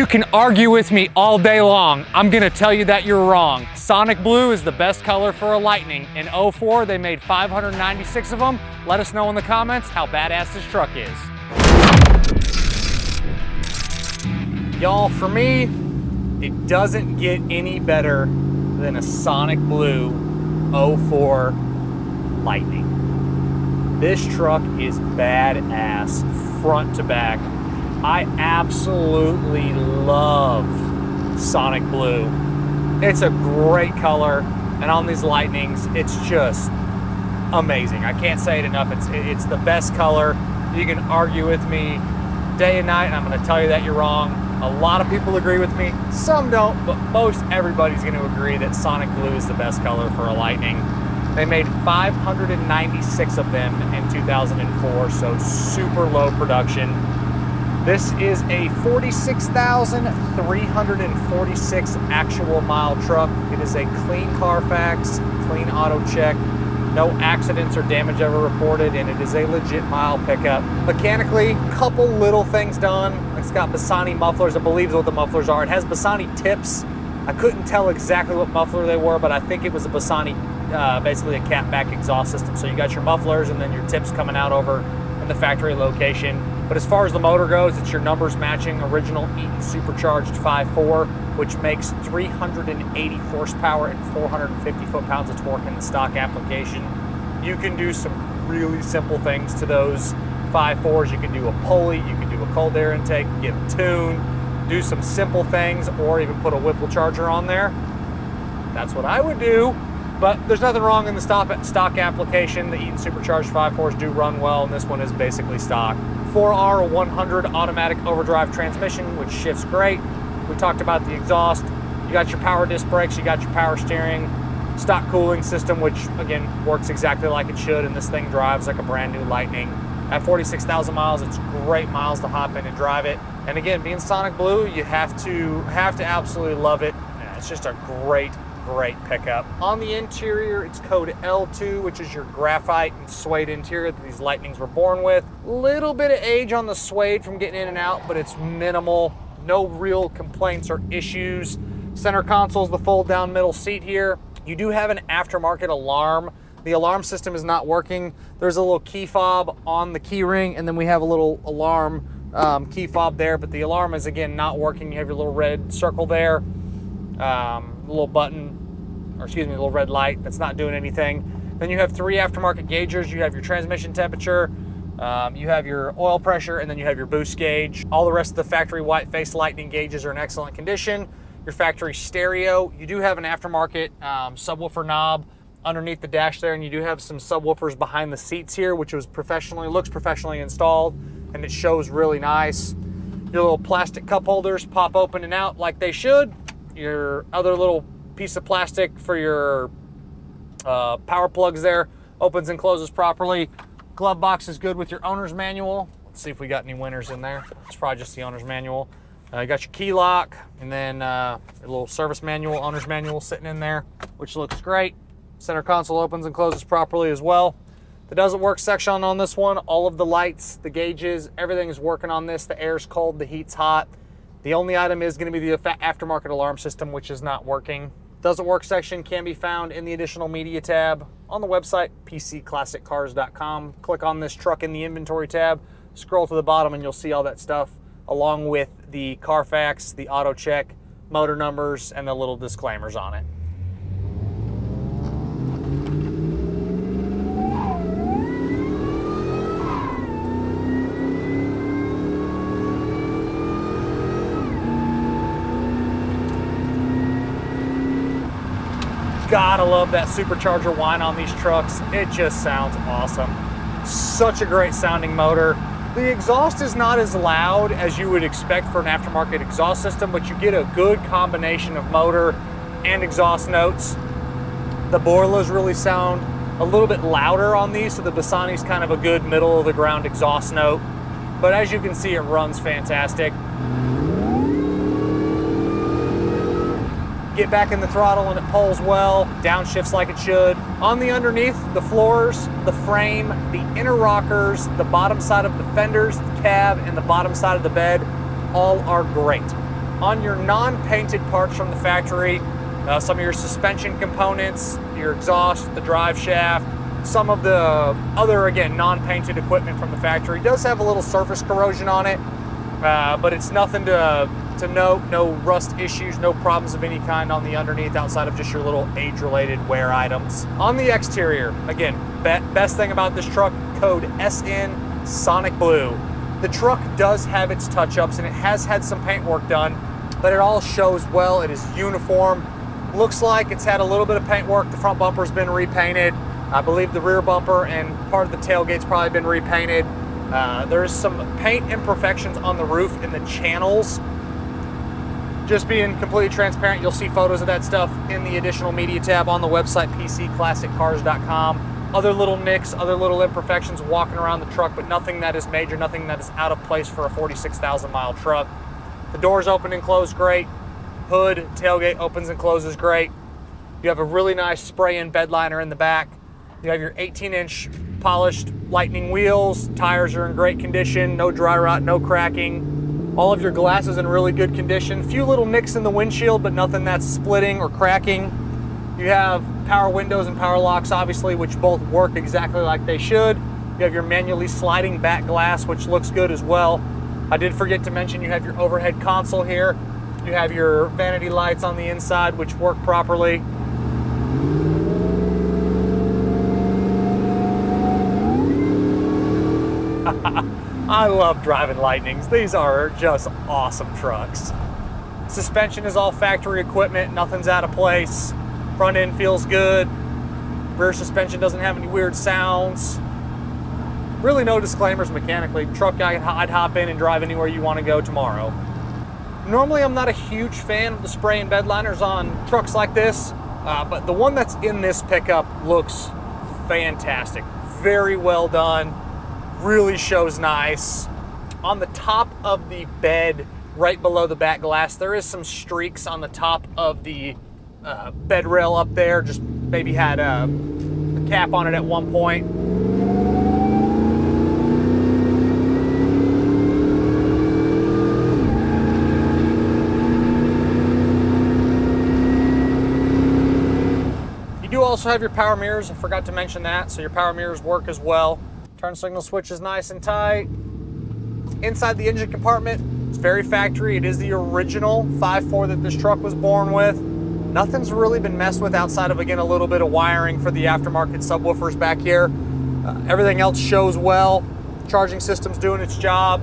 can argue with me all day long. I'm gonna tell you that you're wrong. Sonic Blue is the best color for a Lightning. In 04, they made 596 of them. Let us know in the comments how badass this truck is. Y'all, for me, it doesn't get any better than a Sonic Blue 04 Lightning. This truck is badass front to back. I absolutely love Sonic Blue. It's a great color, and on these Lightnings, it's just amazing. I can't say it enough. It's the best color. You can argue with me day and night, and I'm going to tell you that you're wrong. A lot of people agree with me. Some don't, but most everybody's going to agree that Sonic Blue is the best color for a Lightning. They made 596 of them in 2004, so super low production. This is a 46,346 actual mile truck. It is a clean Carfax, clean auto check, no accidents or damage ever reported, and it is a legit mile pickup. Mechanically, couple little things done. It's got Bilstein mufflers, I believe is what the mufflers are. It has Bilstein tips. I couldn't tell exactly what muffler they were, but I think it was a Bilstein, basically a catback exhaust system. So you got your mufflers and then your tips coming out over in the factory location. But as far as the motor goes, it's your numbers matching original Eaton supercharged 5.4, which makes 380 horsepower and 450 foot-pounds of torque in the stock application. You can do some really simple things to those 5.4s. You can do a pulley, you can do a cold air intake, get them tuned, do some simple things, or even put a Whipple charger on there. That's what I would do. But there's nothing wrong in the stock application. The Eaton supercharged 5.4s do run well, and this one is basically stock. 4R 100 automatic overdrive transmission, which shifts great. We talked about the exhaust. You got your power disc brakes, you got your power steering, stock cooling system, which again works exactly like it should, and this thing drives like a brand new Lightning. At 46,000 miles, it's great miles to hop in and drive it. And again, being Sonic Blue, you have to absolutely love it. Yeah, it's just a great pickup. On the interior, it's code L2, which is your graphite and suede interior that these Lightnings were born with. Little bit of age on the suede from getting in and out, but it's minimal. No real complaints or issues. Center console is the fold down middle seat here. You do have an aftermarket alarm. The alarm system is not working. There's a little key fob on the key ring, and then we have a little alarm key fob there, but the alarm is again not working. You have your little red circle there. Little button, or excuse me, a little red light that's not doing anything. Then you have 3 aftermarket gaugers. You have your transmission temperature, you have your oil pressure, and then you have your boost gauge. All the rest of the factory white face Lightning gauges are in excellent condition. Your factory stereo, you do have an aftermarket subwoofer knob underneath the dash there, and you do have some subwoofers behind the seats here, which looks professionally installed, and it shows really nice. Your little plastic cup holders pop open and out like they should. Your other little piece of plastic for your power plugs there opens and closes properly. Glove box is good with your owner's manual. Let's see if we got any winners in there. It's probably just the owner's manual. You got your key lock, and then a little service manual, owner's manual sitting in there, which looks great. Center console opens and closes properly as well. The doesn't work section on this one, all of the lights, the gauges, everything is working on this. The air's cold, the heat's hot. The only item is going to be the aftermarket alarm system, which is not working. Doesn't work section can be found in the additional media tab on the website, pcclassiccars.com. Click on this truck in the inventory tab, scroll to the bottom, and you'll see all that stuff, along with the Carfax, the auto check, motor numbers, and the little disclaimers on it. Gotta love that supercharger whine on these trucks. It just sounds awesome. Such a great sounding motor. The exhaust is not as loud as you would expect for an aftermarket exhaust system, but you get a good combination of motor and exhaust notes. The Borlas really sound a little bit louder on these, so the Bilsteini's kind of a good middle of the ground exhaust note. But as you can see, it runs fantastic. Get back in the throttle and it pulls well, downshifts like it should. On the underneath, the floors, the frame, the inner rockers, the bottom side of the fenders, the cab, and the bottom side of the bed, all are great. On your non-painted parts from the factory, some of your suspension components, your exhaust, the drive shaft, some of the other, again, non-painted equipment from the factory does have a little surface corrosion on it, but it's nothing to note. No rust issues, no problems of any kind on the underneath outside of just your little age-related wear items. On the exterior, again, best thing about this truck, code SN Sonic Blue. The truck does have its touch-ups and it has had some paint work done, but it all shows well. It is uniform. Looks like it's had a little bit of paint work. The front bumper's been repainted. I believe the rear bumper and part of the tailgate's probably been repainted. There's some paint imperfections on the roof in the channels. Just being completely transparent, you'll see photos of that stuff in the additional media tab on the website, pcclassiccars.com. Other little nicks, other little imperfections walking around the truck, but nothing that is major, nothing that is out of place for a 46,000 mile truck. The doors open and close great. Hood, tailgate opens and closes great. You have a really nice spray-in bed liner in the back. You have your 18-inch polished Lightning wheels. Tires are in great condition, no dry rot, no cracking. All of your glass is in really good condition. Few little nicks in the windshield, but nothing that's splitting or cracking. You have power windows and power locks, obviously, which both work exactly like they should. You have your manually sliding back glass, which looks good as well. I did forget to mention you have your overhead console here. You have your vanity lights on the inside, which work properly. I love driving Lightnings. These are just awesome trucks. Suspension is all factory equipment. Nothing's out of place. Front end feels good. Rear suspension doesn't have any weird sounds. Really no disclaimers mechanically. Truck I'd hop in and drive anywhere you want to go tomorrow. Normally I'm not a huge fan of the spray and bed liners on trucks like this, but the one that's in this pickup looks fantastic. Very well done. Really shows nice. On the top of the bed, right below the back glass, there is some streaks on the top of the bed rail up there. Just maybe had a cap on it at one point. You do also have your power mirrors. I forgot to mention that, so your power mirrors work as well. Turn signal switch is nice and tight. Inside the engine compartment, it's very factory. It is the original 5.4 that this truck was born with. Nothing's really been messed with outside of, again, a little bit of wiring for the aftermarket subwoofers back here. Everything else shows well. Charging system's doing its job.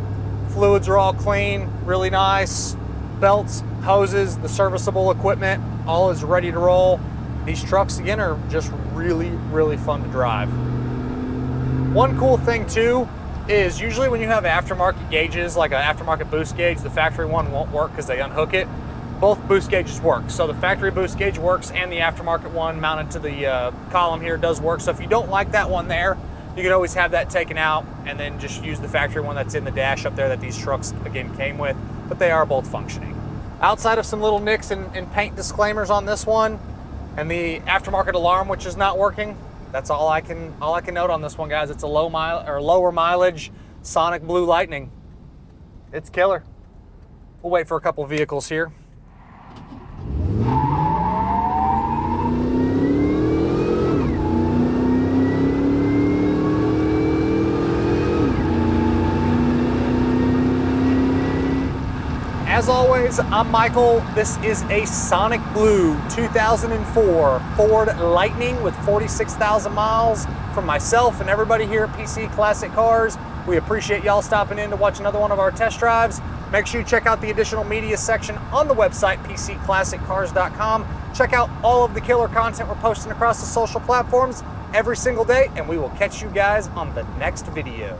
Fluids are all clean, really nice. Belts, hoses, the serviceable equipment, all is ready to roll. These trucks, again, are just really, really fun to drive. One cool thing too is usually when you have aftermarket gauges, like an aftermarket boost gauge, the factory one won't work because they unhook it. Both boost gauges work. So the factory boost gauge works and the aftermarket one mounted to the column here does work. So if you don't like that one there, you can always have that taken out and then just use the factory one that's in the dash up there that these trucks, again, came with. But they are both functioning. Outside of some little nicks and paint disclaimers on this one and the aftermarket alarm, which is not working, that's all I can note on this one, guys. It's a lower mileage Sonic Blue Lightning. It's killer. We'll wait for a couple vehicles here. As always, I'm Michael. This is a Sonic Blue 2004 Ford Lightning with 46,000 miles from myself and everybody here at PC Classic Cars. We appreciate y'all stopping in to watch another one of our test drives. Make sure you check out the additional media section on the website, pcclassiccars.com. Check out all of the killer content we're posting across the social platforms every single day, and we will catch you guys on the next video.